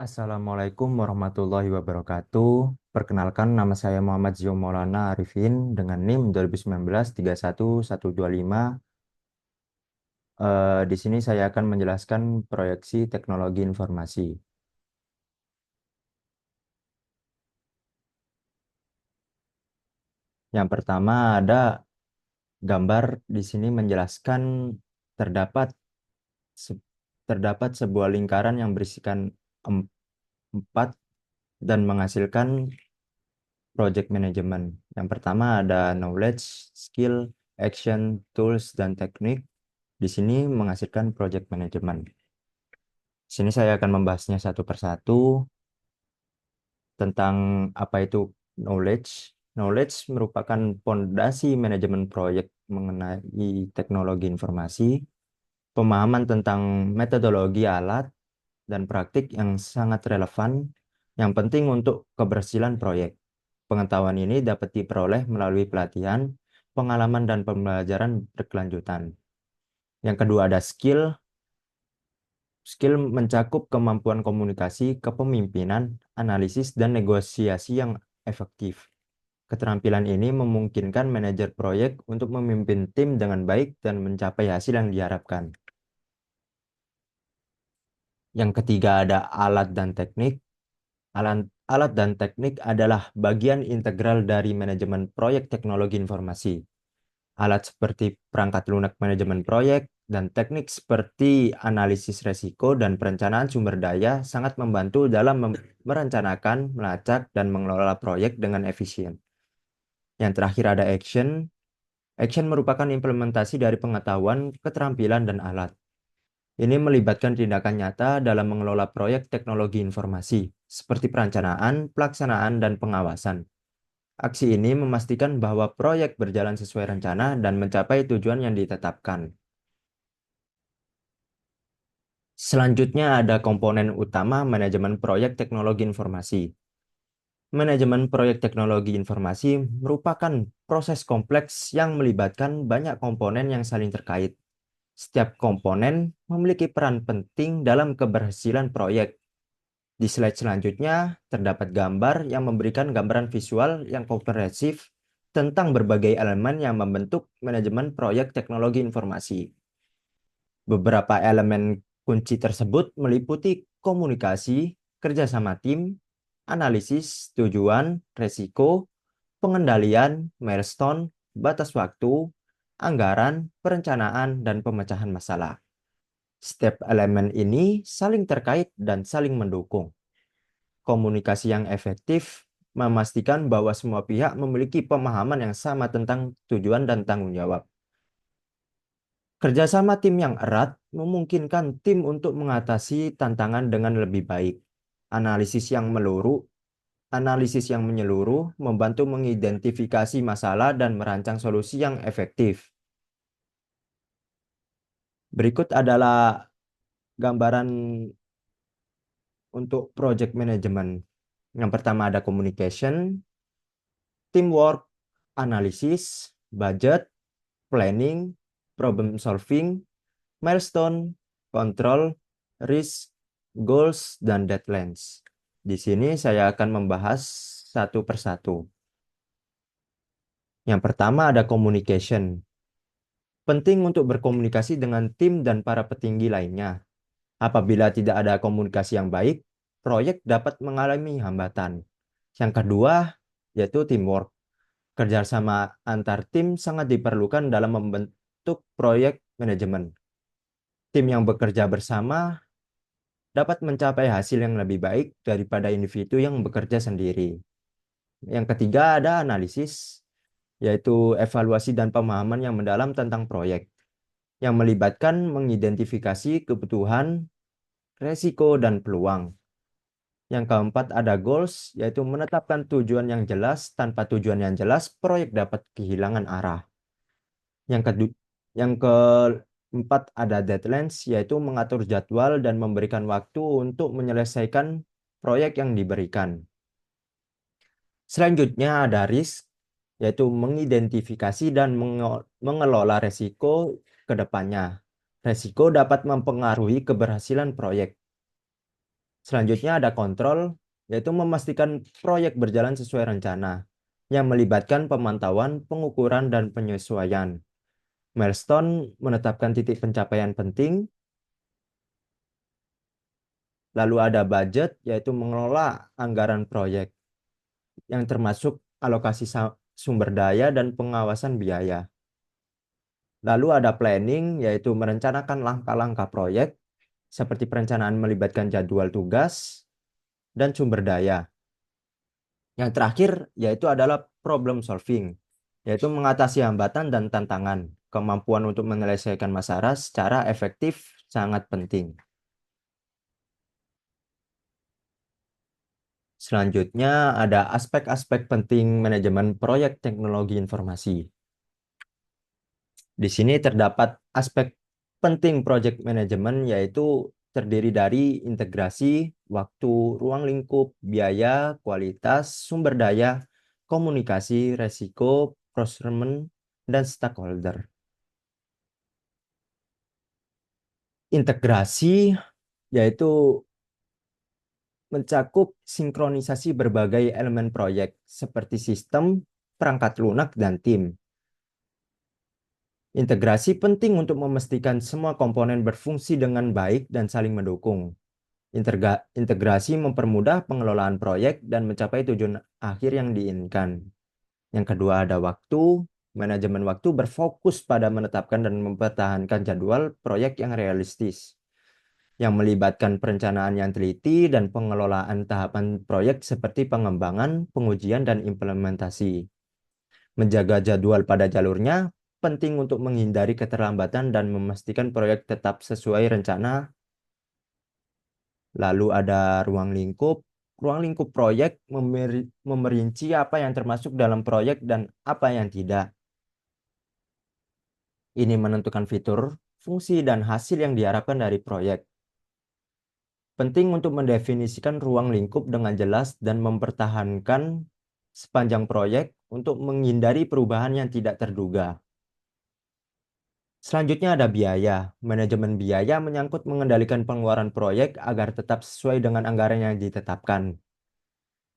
Assalamualaikum warahmatullahi wabarakatuh. Perkenalkan, nama saya Muhammad Zio Maulana Arifin dengan NIM 2019 31125. Di sini saya akan menjelaskan proyeksi teknologi informasi. Yang pertama ada gambar di sini menjelaskan terdapat se- terdapat sebuah lingkaran yang berisikan em- empat dan menghasilkan project management. Yang pertama ada knowledge, skill, action, tools, dan teknik. Di sini menghasilkan project management. Di sini saya akan membahasnya satu persatu tentang apa itu knowledge. Knowledge merupakan fondasi manajemen proyek mengenai teknologi informasi, pemahaman tentang metodologi alat, dan praktik yang sangat relevan, yang penting untuk keberhasilan proyek. Pengetahuan ini dapat diperoleh melalui pelatihan, pengalaman, dan pembelajaran berkelanjutan. Yang kedua ada skill. Skill mencakup kemampuan komunikasi, kepemimpinan, analisis, dan negosiasi yang efektif. Keterampilan ini memungkinkan manajer proyek untuk memimpin tim dengan baik dan mencapai hasil yang diharapkan. Yang ketiga ada alat dan teknik. Alat dan teknik adalah bagian integral dari manajemen proyek teknologi informasi. Alat seperti perangkat lunak manajemen proyek dan teknik seperti analisis resiko dan perencanaan sumber daya sangat membantu dalam merencanakan, melacak, dan mengelola proyek dengan efisien. Yang terakhir ada action. Action merupakan implementasi dari pengetahuan, keterampilan, dan alat. Ini melibatkan tindakan nyata dalam mengelola proyek teknologi informasi, seperti perencanaan, pelaksanaan, dan pengawasan. Aksi ini memastikan bahwa proyek berjalan sesuai rencana dan mencapai tujuan yang ditetapkan. Selanjutnya ada komponen utama manajemen proyek teknologi informasi. Manajemen proyek teknologi informasi merupakan proses kompleks yang melibatkan banyak komponen yang saling terkait. Setiap komponen memiliki peran penting dalam keberhasilan proyek. Di slide selanjutnya terdapat gambar yang memberikan gambaran visual yang komprehensif tentang berbagai elemen yang membentuk manajemen proyek teknologi informasi. Beberapa elemen kunci tersebut meliputi komunikasi, kerjasama tim, analisis, tujuan, resiko, pengendalian, milestone, batas waktu, anggaran, perencanaan, dan pemecahan masalah. Setiap elemen ini saling terkait dan saling mendukung. Komunikasi yang efektif memastikan bahwa semua pihak memiliki pemahaman yang sama tentang tujuan dan tanggung jawab. Kerjasama tim yang erat memungkinkan tim untuk mengatasi tantangan dengan lebih baik. Analisis yang meluruh, Analisis yang menyeluruh membantu mengidentifikasi masalah dan merancang solusi yang efektif. Berikut adalah gambaran untuk project management. Yang pertama ada communication, teamwork, analisis, budget, planning, problem solving, milestone, control, risk, goals, dan deadlines. Di sini saya akan membahas satu persatu. Yang pertama ada communication. Penting untuk berkomunikasi dengan tim dan para petinggi lainnya. Apabila tidak ada komunikasi yang baik, proyek dapat mengalami hambatan. Yang kedua, yaitu teamwork. Kerjasama antar tim sangat diperlukan dalam membentuk proyek manajemen. Tim yang bekerja bersama dapat mencapai hasil yang lebih baik daripada individu yang bekerja sendiri. Yang ketiga ada analisis, yaitu evaluasi dan pemahaman yang mendalam tentang proyek, yang melibatkan mengidentifikasi kebutuhan, resiko, dan peluang. Yang keempat ada goals, yaitu menetapkan tujuan yang jelas. Tanpa tujuan yang jelas, proyek dapat kehilangan arah. Yang kedua, yang keempat ada deadlines, yaitu mengatur jadwal dan memberikan waktu untuk menyelesaikan proyek yang diberikan. Selanjutnya ada risk, yaitu mengidentifikasi dan mengelola resiko ke depannya. Resiko dapat mempengaruhi keberhasilan proyek. Selanjutnya ada kontrol, yaitu memastikan proyek berjalan sesuai rencana, yang melibatkan pemantauan, pengukuran, dan penyesuaian. Milestone menetapkan titik pencapaian penting. Lalu ada budget, yaitu mengelola anggaran proyek, yang termasuk alokasi sumber daya dan pengawasan biaya. Lalu ada planning, yaitu merencanakan langkah-langkah proyek, seperti perencanaan melibatkan jadwal tugas dan sumber daya. Yang terakhir yaitu adalah problem solving, yaitu mengatasi hambatan dan tantangan. Kemampuan untuk menyelesaikan masalah secara efektif sangat penting. Selanjutnya ada aspek-aspek penting manajemen proyek teknologi informasi. Di sini terdapat aspek penting project management, yaitu terdiri dari integrasi, waktu, ruang lingkup, biaya, kualitas, sumber daya, komunikasi, resiko, procurement, dan stakeholder. Integrasi yaitu mencakup sinkronisasi berbagai elemen proyek seperti sistem, perangkat lunak, dan tim. Integrasi penting untuk memastikan semua komponen berfungsi dengan baik dan saling mendukung. Integrasi mempermudah pengelolaan proyek dan mencapai tujuan akhir yang diinginkan. Yang kedua ada waktu. Manajemen waktu berfokus pada menetapkan dan mempertahankan jadwal proyek yang realistis, yang melibatkan perencanaan yang teliti dan pengelolaan tahapan proyek seperti pengembangan, pengujian, dan implementasi. Menjaga jadwal pada jalurnya penting untuk menghindari keterlambatan dan memastikan proyek tetap sesuai rencana. Lalu ada ruang lingkup. Ruang lingkup proyek memerinci apa yang termasuk dalam proyek dan apa yang tidak. Ini menentukan fitur, fungsi, dan hasil yang diharapkan dari proyek. Penting untuk mendefinisikan ruang lingkup dengan jelas dan mempertahankan sepanjang proyek untuk menghindari perubahan yang tidak terduga. Selanjutnya ada biaya. Manajemen biaya menyangkut mengendalikan pengeluaran proyek agar tetap sesuai dengan anggaran yang ditetapkan.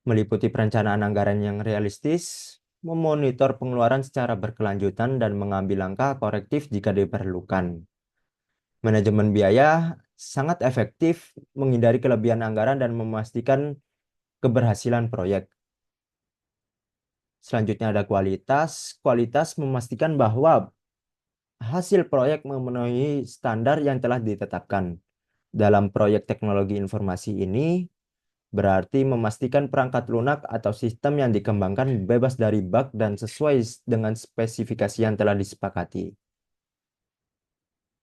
Meliputi perencanaan anggaran yang realistis, memonitor pengeluaran secara berkelanjutan, dan mengambil langkah korektif jika diperlukan. Manajemen biaya sangat efektif menghindari kelebihan anggaran dan memastikan keberhasilan proyek. Selanjutnya ada kualitas. Kualitas memastikan bahwa hasil proyek memenuhi standar yang telah ditetapkan. Dalam proyek teknologi informasi ini, berarti memastikan perangkat lunak atau sistem yang dikembangkan bebas dari bug dan sesuai dengan spesifikasi yang telah disepakati.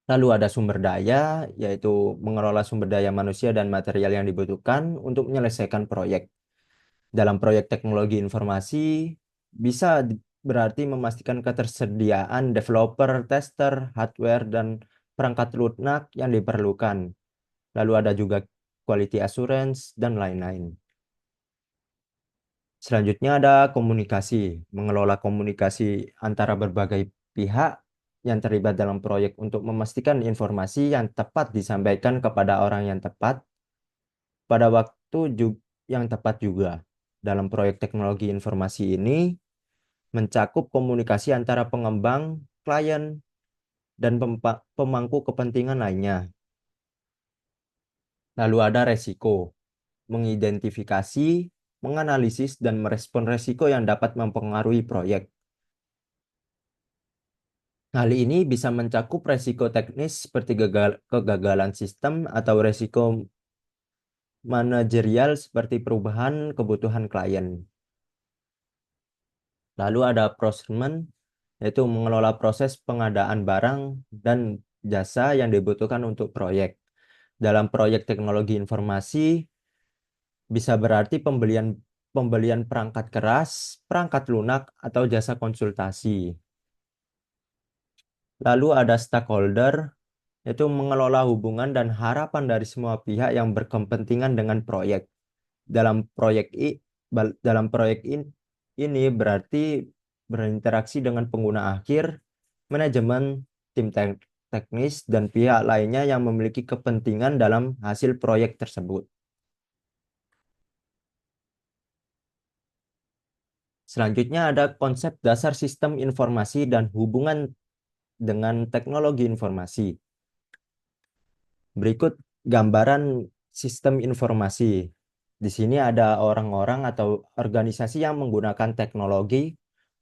Lalu ada sumber daya, yaitu mengelola sumber daya manusia dan material yang dibutuhkan untuk menyelesaikan proyek. Dalam proyek teknologi informasi, bisa berarti memastikan ketersediaan developer, tester, hardware, dan perangkat lunak yang diperlukan. Lalu ada juga quality assurance, dan lain-lain. Selanjutnya ada komunikasi, mengelola komunikasi antara berbagai pihak yang terlibat dalam proyek untuk memastikan informasi yang tepat disampaikan kepada orang yang tepat pada waktu yang tepat juga. Dalam proyek teknologi informasi ini mencakup komunikasi antara pengembang, klien, dan pemangku kepentingan lainnya. Lalu ada resiko, mengidentifikasi, menganalisis, dan merespon resiko yang dapat mempengaruhi proyek. Hal ini bisa mencakup resiko teknis seperti kegagalan sistem atau resiko manajerial seperti perubahan kebutuhan klien. Lalu ada procurement, yaitu mengelola proses pengadaan barang dan jasa yang dibutuhkan untuk proyek. Dalam proyek teknologi informasi bisa berarti pembelian perangkat keras, perangkat lunak, atau jasa konsultasi. Lalu ada stakeholder, yaitu mengelola hubungan dan harapan dari semua pihak yang berkepentingan dengan proyek. Dalam proyek ini berarti berinteraksi dengan pengguna akhir, manajemen, tim teknis, dan pihak lainnya yang memiliki kepentingan dalam hasil proyek tersebut. Selanjutnya ada konsep dasar sistem informasi dan hubungan dengan teknologi informasi. Berikut gambaran sistem informasi. Di sini ada orang-orang atau organisasi yang menggunakan teknologi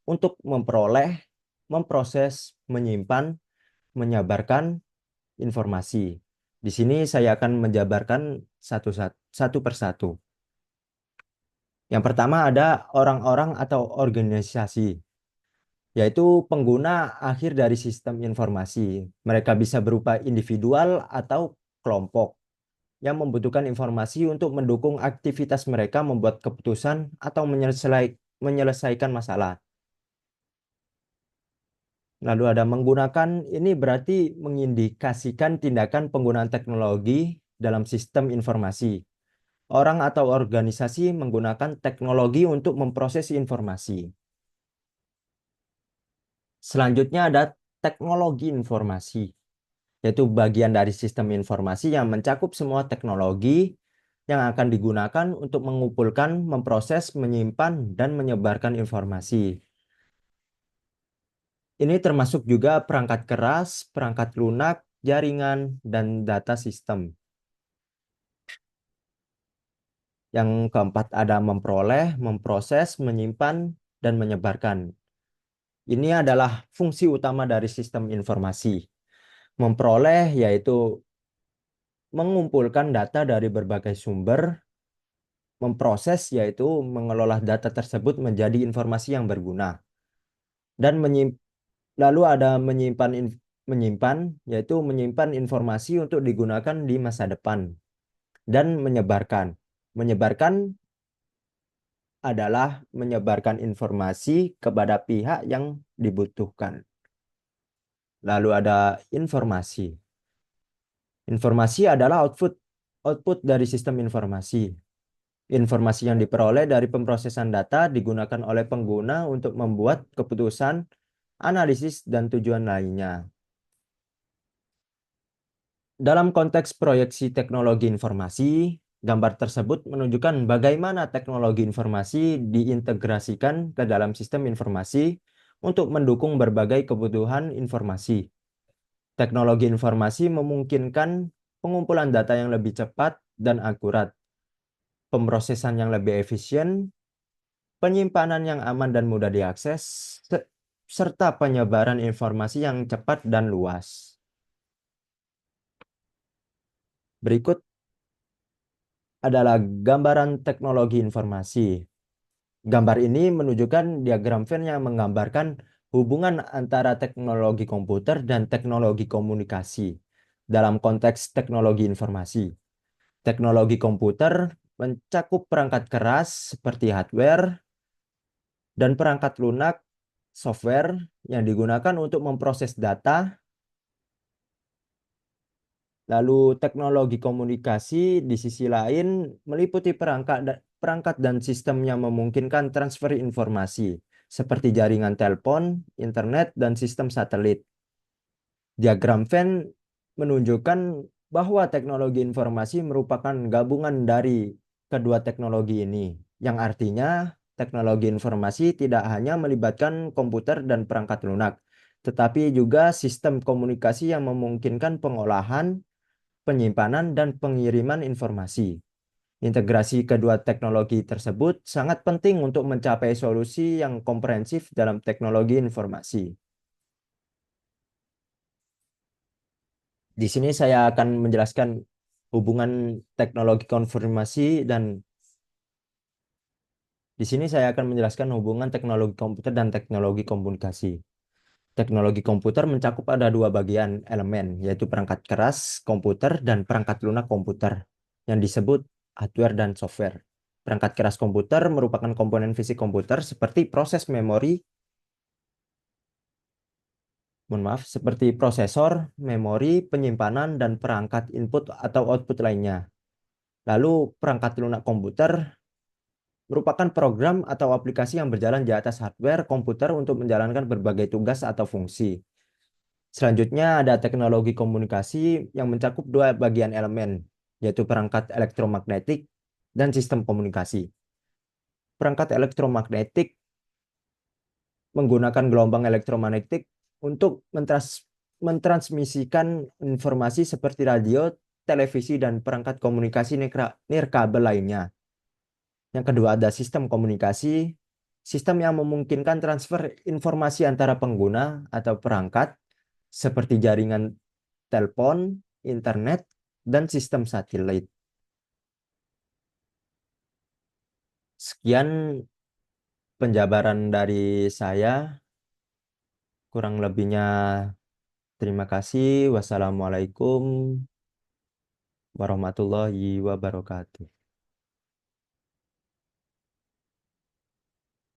untuk memperoleh, memproses, menyimpan, menyebarkan informasi. Di sini saya akan menjabarkan satu persatu. Yang pertama ada orang-orang atau organisasi, yaitu pengguna akhir dari sistem informasi. Mereka bisa berupa individual atau kelompok yang membutuhkan informasi untuk mendukung aktivitas mereka membuat keputusan atau menyelesaikan masalah. Lalu ada menggunakan, ini berarti mengindikasikan tindakan penggunaan teknologi dalam sistem informasi. Orang atau organisasi menggunakan teknologi untuk memproses informasi. Selanjutnya ada teknologi informasi, yaitu bagian dari sistem informasi yang mencakup semua teknologi yang akan digunakan untuk mengumpulkan, memproses, menyimpan, dan menyebarkan informasi. Ini termasuk juga perangkat keras, perangkat lunak, jaringan, dan data sistem. Yang keempat ada memperoleh, memproses, menyimpan, dan menyebarkan. Ini adalah fungsi utama dari sistem informasi. Memperoleh yaitu mengumpulkan data dari berbagai sumber, memproses yaitu mengelola data tersebut menjadi informasi yang berguna, dan lalu ada menyimpan yaitu menyimpan informasi untuk digunakan di masa depan, dan menyebarkan. Menyebarkan adalah menyebarkan informasi kepada pihak yang dibutuhkan. Lalu ada informasi. Informasi adalah output dari sistem informasi. Informasi yang diperoleh dari pemrosesan data digunakan oleh pengguna untuk membuat keputusan, analisis, dan tujuan lainnya. Dalam konteks proyeksi teknologi informasi, gambar tersebut menunjukkan bagaimana teknologi informasi diintegrasikan ke dalam sistem informasi untuk mendukung berbagai kebutuhan informasi. Teknologi informasi memungkinkan pengumpulan data yang lebih cepat dan akurat, pemrosesan yang lebih efisien, penyimpanan yang aman dan mudah diakses, serta penyebaran informasi yang cepat dan luas. Berikut adalah gambaran teknologi informasi. Gambar ini menunjukkan diagram Venn yang menggambarkan hubungan antara teknologi komputer dan teknologi komunikasi dalam konteks teknologi informasi. Teknologi komputer mencakup perangkat keras seperti hardware dan perangkat lunak software yang digunakan untuk memproses data. Lalu teknologi komunikasi di sisi lain meliputi perangkat dan sistem yang memungkinkan transfer informasi seperti jaringan telepon, internet, dan sistem satelit. Diagram Venn menunjukkan bahwa teknologi informasi merupakan gabungan dari kedua teknologi ini, yang artinya teknologi informasi tidak hanya melibatkan komputer dan perangkat lunak, tetapi juga sistem komunikasi yang memungkinkan pengolahan, penyimpanan, dan pengiriman informasi. Integrasi kedua teknologi tersebut sangat penting untuk mencapai solusi yang komprehensif dalam teknologi informasi. Di sini saya akan menjelaskan hubungan teknologi konfirmasi dan di sini saya akan menjelaskan hubungan teknologi komputer dan teknologi komunikasi. Teknologi komputer mencakup ada dua bagian elemen, yaitu perangkat keras komputer dan perangkat lunak komputer, yang disebut hardware dan software. Perangkat keras komputer merupakan komponen fisik komputer seperti seperti prosesor, memori, penyimpanan, dan perangkat input atau output lainnya. Lalu perangkat lunak komputer merupakan program atau aplikasi yang berjalan di atas hardware komputer untuk menjalankan berbagai tugas atau fungsi. Selanjutnya ada teknologi komunikasi yang mencakup dua bagian elemen, yaitu perangkat elektromagnetik dan sistem komunikasi. Perangkat elektromagnetik menggunakan gelombang elektromagnetik untuk mentransmisikan informasi seperti radio, televisi, dan perangkat komunikasi nirkabel lainnya. Yang kedua ada sistem komunikasi, sistem yang memungkinkan transfer informasi antara pengguna atau perangkat seperti jaringan telepon, internet, dan sistem satelit. Sekian penjabaran dari saya. Kurang lebihnya terima kasih. Wassalamualaikum warahmatullahi wabarakatuh.